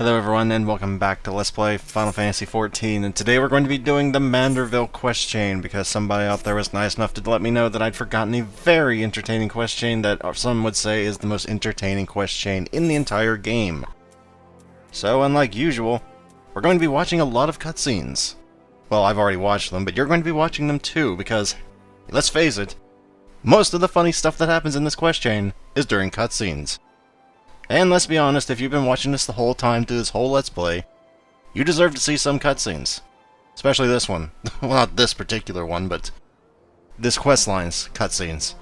Hello everyone and welcome back to Let's Play Final Fantasy XIV, and today we're going to be doing the Manderville quest chain because somebody out there was nice enough to let me know that I'd forgotten a very entertaining quest chain that some would say is the most entertaining quest chain in the entire game. So unlike usual, we're going to be watching a lot of cutscenes. Well, I've already watched them, but you're going to be watching them too because, let's face it, most of the funny stuff that happens in this quest chain is during cutscenes. And let's be honest, if you've been watching this the whole time through this whole Let's Play, you deserve to see some cutscenes. Especially this one. Well, not this particular one, but this questline's cutscenes.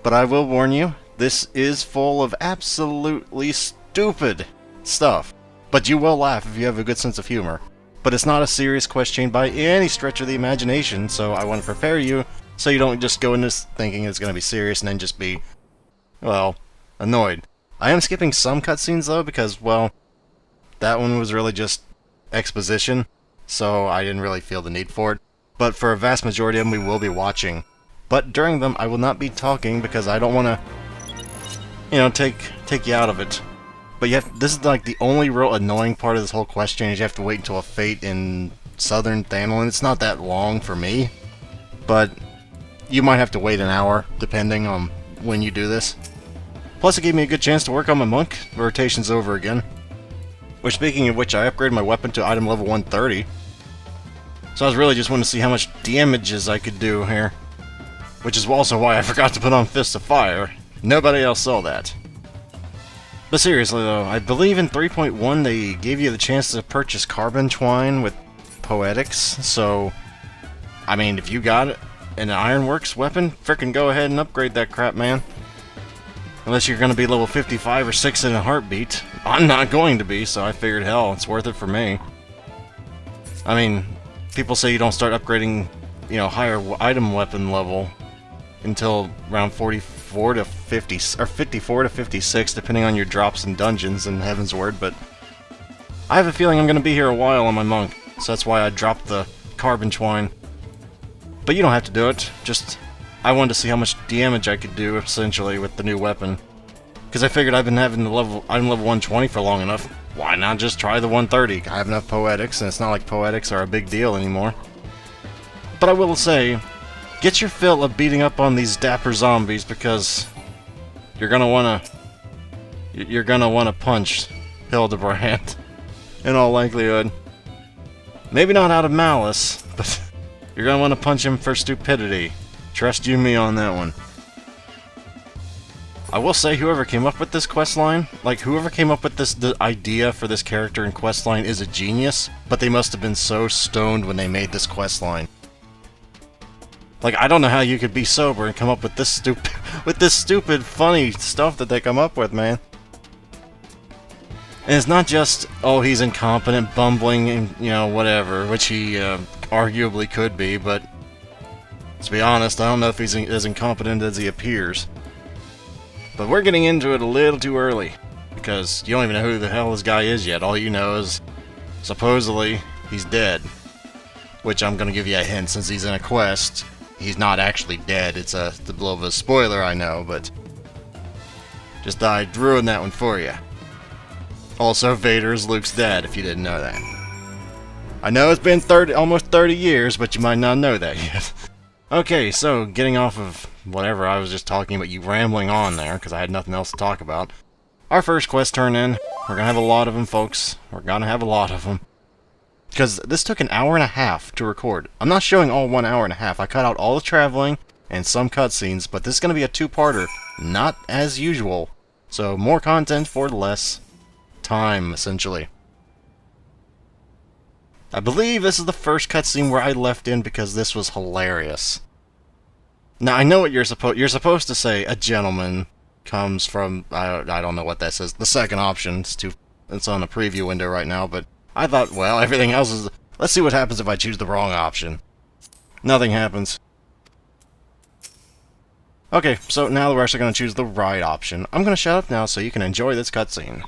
But I will warn you, this is full of absolutely stupid stuff. But you will laugh if you have a good sense of humor. But it's not a serious quest chain by any stretch of the imagination, so I want to prepare you so you don't just go into this thinking it's going to be serious and then just be, well, annoyed. I am skipping some cutscenes though because, well, that one was really just exposition, so I didn't really feel the need for it. But for a vast majority of them we will be watching. But during them I will not be talking because I don't want to, you know, take you out of it. But this is like the only real annoying part of this whole quest chain is you have to wait until a fate in southern Thanalan. It's not that long for me, but you might have to wait an hour depending on when you do this. Plus, it gave me a good chance to work on my monk. Rotation's over again. Which, speaking of which, I upgraded my weapon to item level 130. So I was really just wanting to see how much damages I could do here. Which is also why I forgot to put on Fist of Fire. Nobody else saw that. But seriously though, I believe in 3.1 they gave you the chance to purchase carbon twine with poetics. So, I mean, if you got it, an Ironworks weapon, frickin' go ahead and upgrade that crap, man. Unless you're going to be level 55 or 6 in a heartbeat. I'm not going to be, so I figured, hell, it's worth it for me. I mean, people say you don't start upgrading, you know, higher item weapon level until around 44 to 50, or 54 to 56, depending on your drops and dungeons in Heaven's Word, but I have a feeling I'm going to be here a while on my monk, so that's why I dropped the carbon twine. But you don't have to do it, just I wanted to see how much damage I could do, essentially, with the new weapon. Because I figured I've been having I'm level 120 for long enough. Why not just try the 130? I have enough poetics, and it's not like poetics are a big deal anymore. But I will say, get your fill of beating up on these dapper zombies, because you're gonna wanna punch Hildibrand, in all likelihood. Maybe not out of malice, but you're gonna want to punch him for stupidity. Trust you me on that one. I will say whoever came up with this questline, like whoever came up with the idea for this character and questline is a genius, but they must have been so stoned when they made this questline. Like, I don't know how you could be sober and come up with this stupid funny stuff that they come up with, man. And it's not just, oh, he's incompetent, bumbling, and, you know, whatever, which he arguably could be, but to be honest, I don't know if he's as incompetent as he appears. But we're getting into it a little too early, because you don't even know who the hell this guy is yet. All you know is, supposedly, he's dead. Which I'm going to give you a hint, since he's in a quest. He's not actually dead. It's a little of a spoiler, I know, but just I'd ruin that one for you. Also, Vader is Luke's dad, if you didn't know that. I know it's been almost 30 years, but you might not know that yet. Okay, so getting off of whatever I was just talking about, you rambling on there, because I had nothing else to talk about. Our first quest turn in. We're gonna have a lot of them, folks. We're gonna have a lot of them. Because this took an hour and a half to record. I'm not showing all 1 hour and a half. I cut out all the traveling and some cutscenes, but this is gonna be a two-parter. Not as usual. So, more content for less time, essentially. I believe this is the first cutscene where I left in because this was hilarious. Now, I know what you're supposed to say. A gentleman comes from, I don't know what that says. The second option, it's on the preview window right now, but I thought, well, everything else is, let's see what happens if I choose the wrong option. Nothing happens. Okay, so now we're actually going to choose the right option. I'm going to shut up now so you can enjoy this cutscene.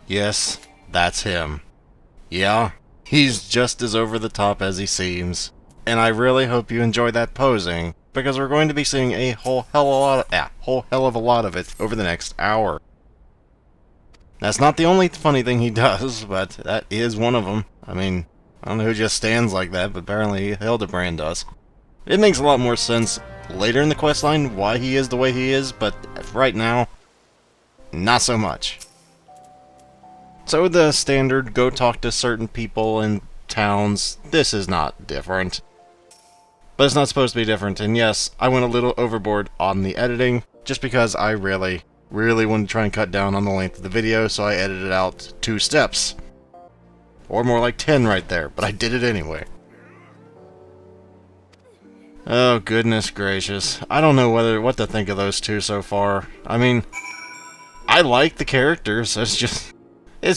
Yes, that's him. Yeah, he's just as over the top as he seems. And I really hope you enjoy that posing, because we're going to be seeing a whole hell of a lot of it over the next hour. That's not the only funny thing he does, but that is one of them. I mean, I don't know who just stands like that, but apparently Hildibrand does. It makes a lot more sense later in the questline why he is the way he is, but right now, not so much. So the standard go talk to certain people in towns, this is not different. But it's not supposed to be different, and yes, I went a little overboard on the editing, just because I really wanted to try and cut down on the length of the video, so I edited out 2 steps. Or more like 10 right there, but I did it anyway. Oh, goodness gracious. I don't know what to think of those 2 so far. I mean, I like the characters, it's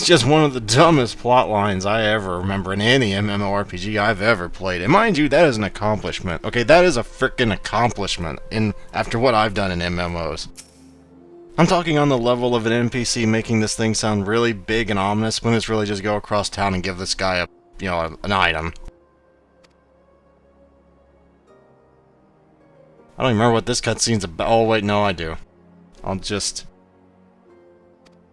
just one of the dumbest plot lines I ever remember in any MMORPG I've ever played. And mind you, that is an accomplishment. Okay, that is a frickin' accomplishment after what I've done in MMOs. I'm talking on the level of an NPC making this thing sound really big and ominous when it's really just go across town and give this guy an item. I don't even remember what this cutscene's about. Oh, wait, no, I do.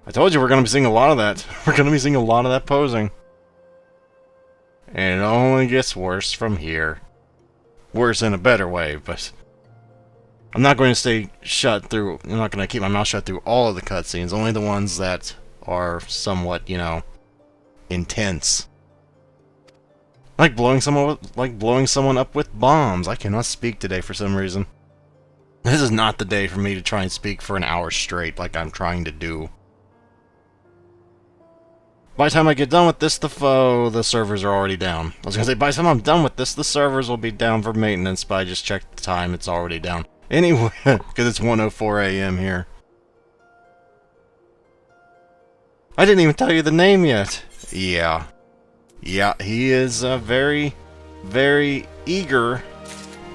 I told you we're going to be seeing a lot of that. We're going to be seeing a lot of that posing. And it only gets worse from here. Worse in a better way, but I'm not going to stay shut through. I'm not going to keep my mouth shut through all of the cutscenes. Only the ones that are somewhat, intense. Like blowing someone up with bombs. I cannot speak today for some reason. This is not the day for me to try and speak for an hour straight like I'm trying to do. By the time I get done with this, the servers are already down. I was gonna say, by the time I'm done with this, the servers will be down for maintenance, but I just checked the time, it's already down. Anyway, because it's 1:04 a.m. here. I didn't even tell you the name yet. Yeah, he is a very, very eager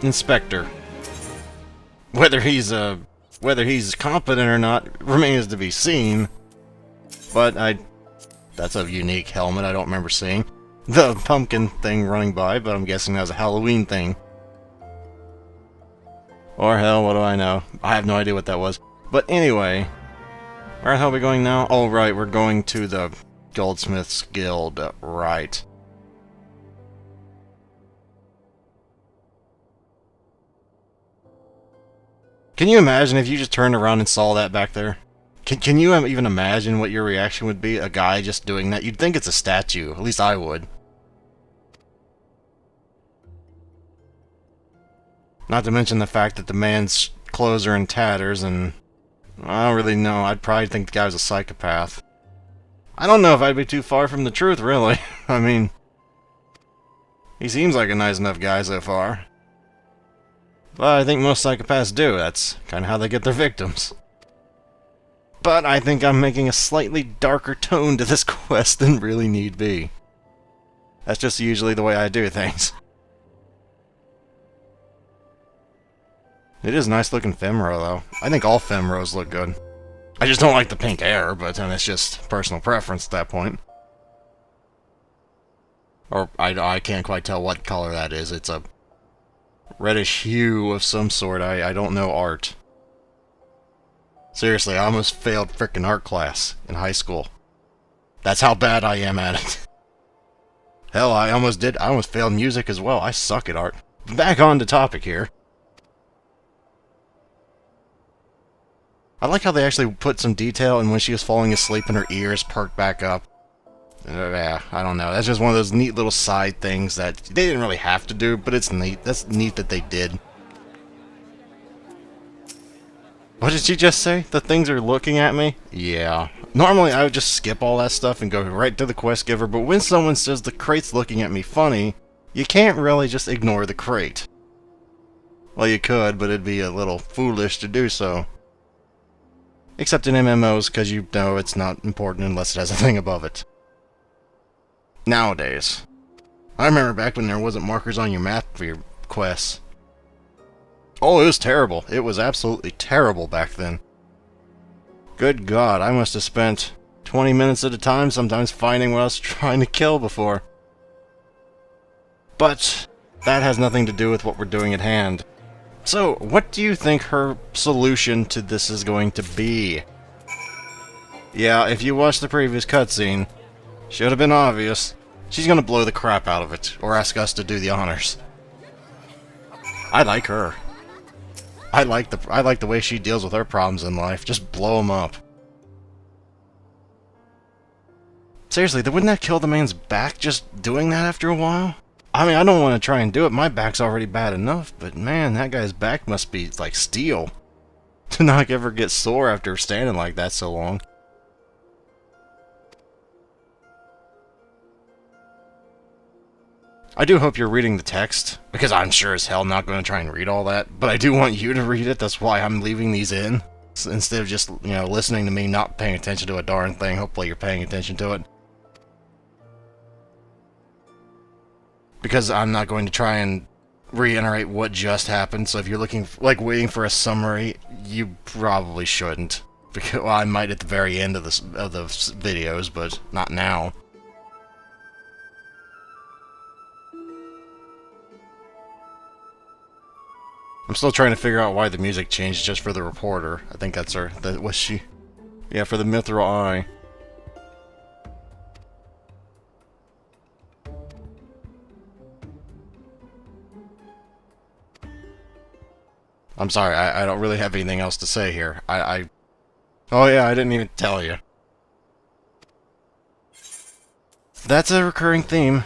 inspector. Whether he's competent or not remains to be seen. But that's a unique helmet I don't remember seeing. The pumpkin thing running by, but I'm guessing that was a Halloween thing. Or hell, what do I know? I have no idea what that was. But anyway, where the hell are we going now? Oh right, we're going to the Goldsmiths Guild, right. Can you imagine if you just turned around and saw that back there? Can you even imagine what your reaction would be? A guy just doing that? You'd think it's a statue. At least I would. Not to mention the fact that the man's clothes are in tatters, and I don't really know. I'd probably think the guy was a psychopath. I don't know if I'd be too far from the truth, really. I mean, he seems like a nice enough guy so far. But I think most psychopaths do. That's kind of how they get their victims. But I think I'm making a slightly darker tone to this quest than really need be. That's just usually the way I do things. It is a nice looking Femro, though. I think all Femros look good. I just don't like the pink hair, but then it's just personal preference at that point. Or, I can't quite tell what color that is. It's a reddish hue of some sort. I don't know art. Seriously, I almost failed frickin' art class in high school. That's how bad I am at it. Hell, I almost failed music as well. I suck at art. Back on to topic here. I like how they actually put some detail in when she was falling asleep and her ears perked back up. Yeah, I don't know. That's just one of those neat little side things that they didn't really have to do, but it's neat. That's neat that they did. What did she just say? The things are looking at me? Yeah. Normally I would just skip all that stuff and go right to the quest giver, but when someone says the crate's looking at me funny, you can't really just ignore the crate. Well, you could, but it'd be a little foolish to do so. Except in MMOs, because you know it's not important unless it has a thing above it. Nowadays. I remember back when there wasn't markers on your map for your quests. Oh, it was terrible. It was absolutely terrible back then. Good God, I must have spent 20 minutes at a time, sometimes finding what I was trying to kill before. But that has nothing to do with what we're doing at hand. So, what do you think her solution to this is going to be? Yeah, if you watched the previous cutscene, should have been obvious. She's gonna blow the crap out of it, or ask us to do the honors. I like her. I like the way she deals with her problems in life. Just blow them up. Seriously, wouldn't that kill the man's back just doing that after a while? I mean, I don't want to try and do it. My back's already bad enough, but man, that guy's back must be like steel. To not ever get sore after standing like that so long. I do hope you're reading the text, because I'm sure as hell not going to try and read all that, but I do want you to read it. That's why I'm leaving these in, instead of just, you know, listening to me not paying attention to a darn thing. Hopefully you're paying attention to it. Because I'm not going to try and reiterate what just happened, so if you're looking, like, waiting for a summary, you probably shouldn't. Because, well, I might at the very end of the videos, but not now. I'm still trying to figure out why the music changed just for the reporter. I think that's her. That was she. Yeah, for the mithril eye. I'm sorry, I don't really have anything else to say here. Oh yeah, I didn't even tell you. That's a recurring theme.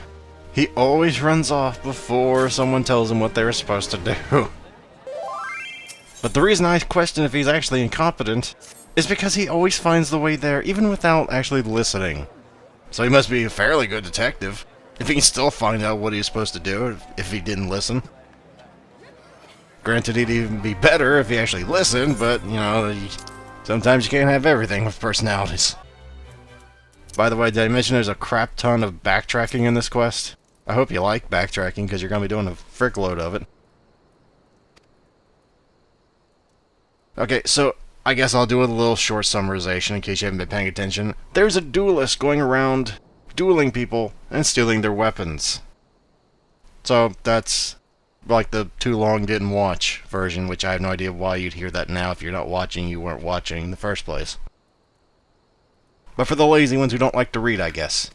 He always runs off before someone tells him what they were supposed to do. But the reason I question if he's actually incompetent is because he always finds the way there, even without actually listening. So he must be a fairly good detective, if he can still find out what he's supposed to do if he didn't listen. Granted, he'd even be better if he actually listened, but, you know, sometimes you can't have everything with personalities. By the way, did I mention there's a crap ton of backtracking in this quest? I hope you like backtracking, because you're going to be doing a frick load of it. Okay, so I guess I'll do a little short summarization in case you haven't been paying attention. There's a duelist going around dueling people and stealing their weapons. So that's like the too long didn't watch version, which I have no idea why you'd hear that now. If you're not watching, you weren't watching in the first place. But for the lazy ones who don't like to read, I guess.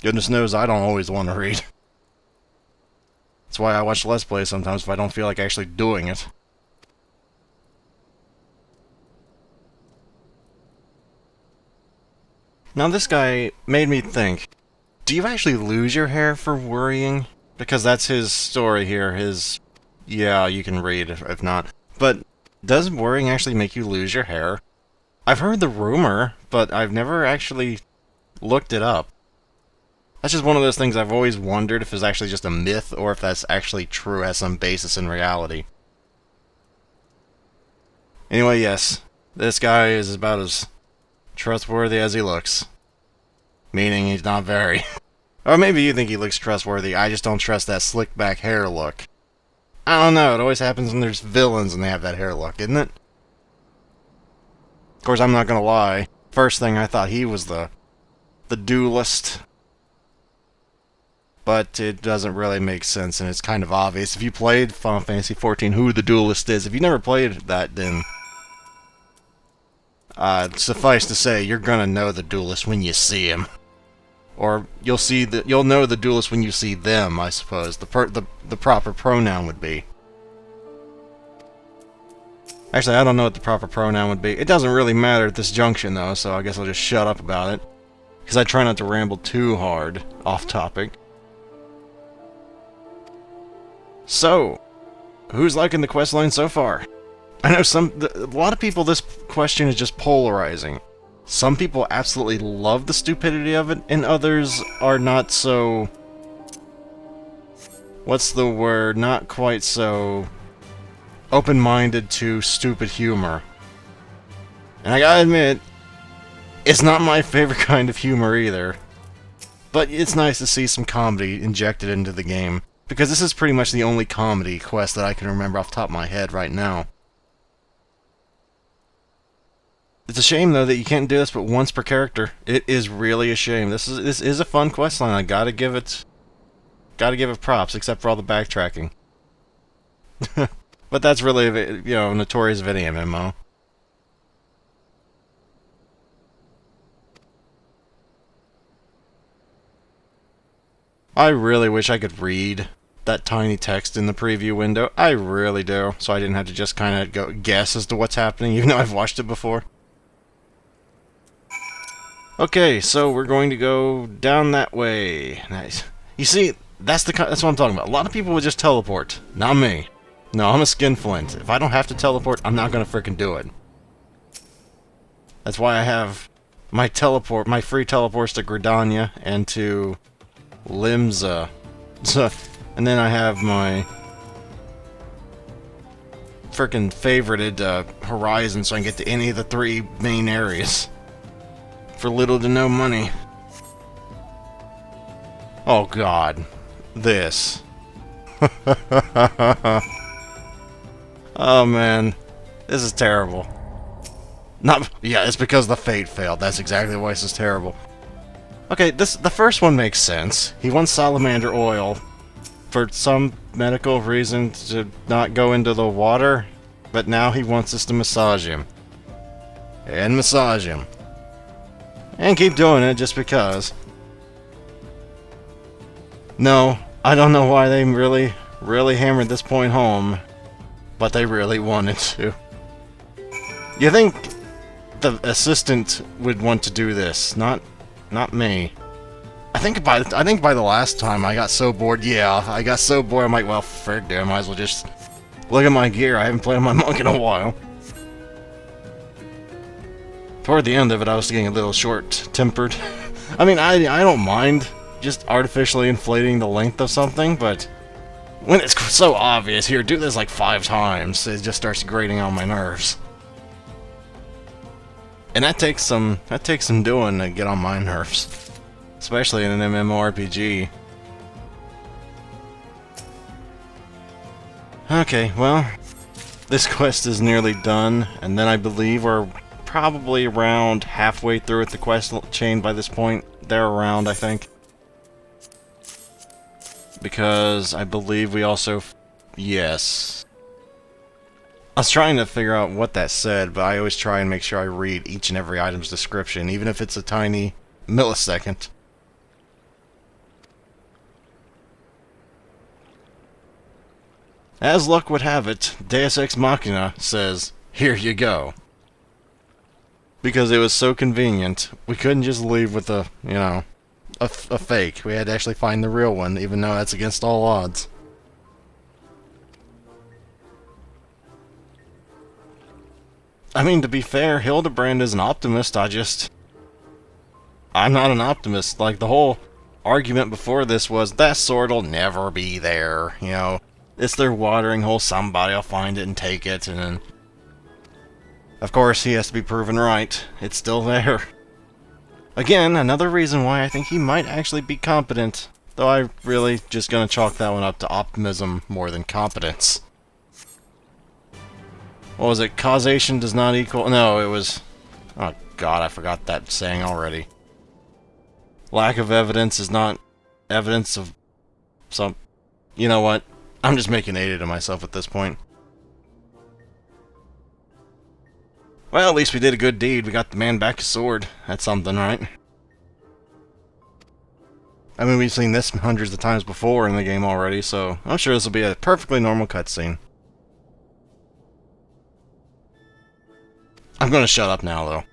Goodness knows I don't always want to read. That's why I watch Let's Play sometimes if I don't feel like actually doing it. Now this guy made me think, do you actually lose your hair for worrying? Because that's his story here, yeah, you can read if not. But does worrying actually make you lose your hair? I've heard the rumor, but I've never actually looked it up. That's just one of those things I've always wondered if it's actually just a myth, or if that's actually true, has some basis in reality. Anyway, yes, this guy is about as trustworthy as he looks. Meaning he's not very. Or maybe you think he looks trustworthy, I just don't trust that slick back hair look. I don't know, it always happens when there's villains and they have that hair look, isn't it? Of course, I'm not gonna lie. First thing I thought he was the duelist. But it doesn't really make sense, and it's kind of obvious. If you played Final Fantasy XIV, who the duelist is. If you never played that, then suffice to say, you're gonna know the duelist when you see him. Or you'll know the duelist when you see them, I suppose. The proper pronoun would be. Actually, I don't know what the proper pronoun would be. It doesn't really matter at this junction, though, so I guess I'll just shut up about it. Because I try not to ramble too hard off topic. So, who's liking the questline so far? I know a lot of people, this question is just polarizing. Some people absolutely love the stupidity of it, and others are not so... what's the word? Not quite so open-minded to stupid humor. And I gotta admit, it's not my favorite kind of humor either. But it's nice to see some comedy injected into the game, because this is pretty much the only comedy quest that I can remember off the top of my head right now. It's a shame though that you can't do this but once per character. It is really a shame. This is a fun questline. I gotta give it props, except for all the backtracking. But that's really, you know, notorious video MMO. I really wish I could read that tiny text in the preview window. I really do. So I didn't have to just kind of go guess as to what's happening, even though I've watched it before. Okay, so we're going to go down that way. Nice. You see, that's what I'm talking about. A lot of people would just teleport. Not me. No, I'm a skinflint. If I don't have to teleport, I'm not gonna frickin' do it. That's why I have my free teleports to Gridania and to Limza. And then I have my frickin' favorited Horizon, so I can get to any of the 3 main areas for little to no money. Oh god, this. Oh man, this is terrible. Yeah, it's because the fate failed. That's exactly why this is terrible. Okay, the first one makes sense. He wants salamander oil for some medical reason to not go into the water, but now he wants us to massage him. And massage him. And keep doing it just because. No, I don't know why they really hammered this point home, but they really wanted to. You think the assistant would want to do this, not me. I think by the last time I got so bored. Yeah, I got so bored. I'm like, well, frick, dude, I might as well just look at my gear. I haven't played on my monk in a while. Toward the end of it, I was getting a little short-tempered. I mean, I don't mind just artificially inflating the length of something, but when it's so obvious, here, do this like 5 times, it just starts grating on my nerves. And that takes some doing to get on my nerves, especially in an MMORPG. Okay, well, this quest is nearly done, and then I believe we're probably around halfway through with the quest chain by this point. They're around, I think. Because I believe we also... yes. I was trying to figure out what that said, but I always try and make sure I read each and every item's description, even if it's a tiny millisecond. As luck would have it, Deus Ex Machina says, "Here you go." Because it was so convenient, we couldn't just leave with a, you know, a fake. We had to actually find the real one, even though that's against all odds. I mean, to be fair, Hildibrand is an optimist. I'm not an optimist. Like, the whole argument before this was, that sword'll never be there, you know. It's their watering hole, somebody'll find it and take it, and then... of course, he has to be proven right. It's still there. Again, another reason why I think he might actually be competent. Though I'm really just gonna chalk that one up to optimism more than competence. What was it? Causation does not equal... no, it was... oh god, I forgot that saying already. Lack of evidence is not evidence of some... you know what? I'm just making an idiot of myself at this point. Well, at least we did a good deed. We got the man back his sword. That's something, right? I mean, we've seen this hundreds of times before in the game already, so I'm sure this will be a perfectly normal cutscene. I'm gonna shut up now, though.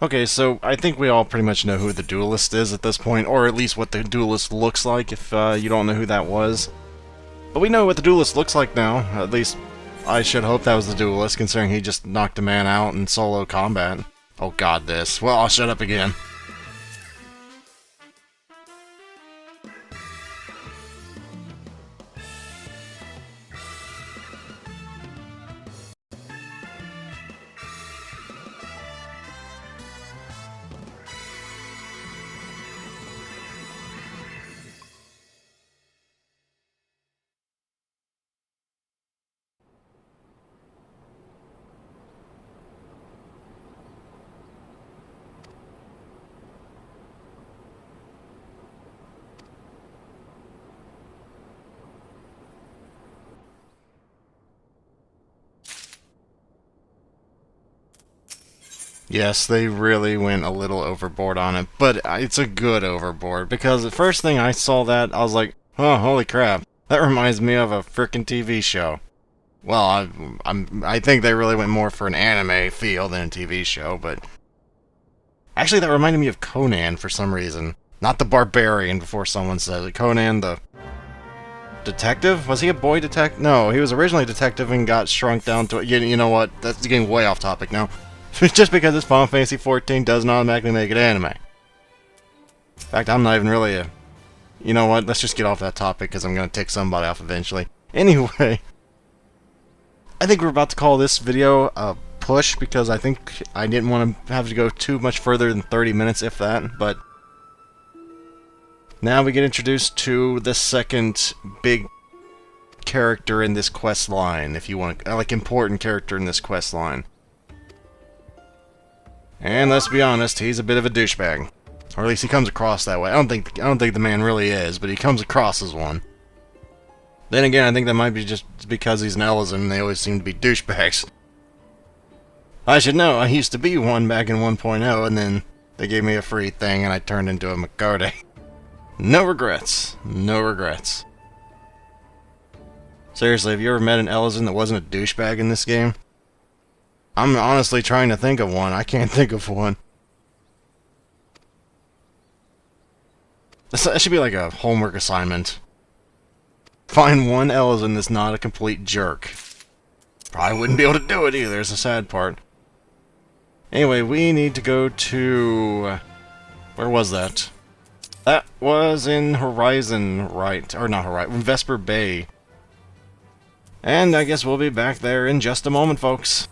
Okay, so I think we all pretty much know who the duelist is at this point, or at least what the duelist looks like if you don't know who that was. But we know what the duelist looks like now. At least I should hope that was the duelist, considering he just knocked a man out in solo combat. Oh god, this. Well, I'll shut up again. Yes, they really went a little overboard on it, but it's a good overboard, because the first thing I saw that, I was like, oh, holy crap, that reminds me of a frickin' TV show. Well, I think they really went more for an anime feel than a TV show, but... Actually, that reminded me of Conan for some reason. Not the barbarian, before someone says it. Conan the... detective? Was he a boy detective? No, he was originally a detective and got shrunk down to... You know what? That's getting way off topic now. Just because it's Final Fantasy XIV doesn't automatically make it anime. In fact, I'm not even really a... You know what? Let's just get off that topic, because I'm going to tick somebody off eventually. Anyway... I think we're about to call this video a push, because I think I didn't want to have to go too much further than 30 minutes, if that, but... Now we get introduced to the second big character in this quest line, if you want to... like, important character in this quest line. And let's be honest, he's a bit of a douchebag. Or at least he comes across that way. I don't think the man really is, but he comes across as one. Then again, I think that might be just because he's an Elizan and they always seem to be douchebags. I should know, I used to be one back in 1.0, and then they gave me a free thing and I turned into a Makode. No regrets. No regrets. Seriously, have you ever met an Elizan that wasn't a douchebag in this game? I'm honestly trying to think of one. I can't think of one. That should be like a homework assignment. Find one Elizan that's not a complete jerk. Probably wouldn't be able to do it either, is the sad part. Anyway, we need to go to... where was that? That was in Horizon, right? Or not Horizon, Vesper Bay. And I guess we'll be back there in just a moment, folks.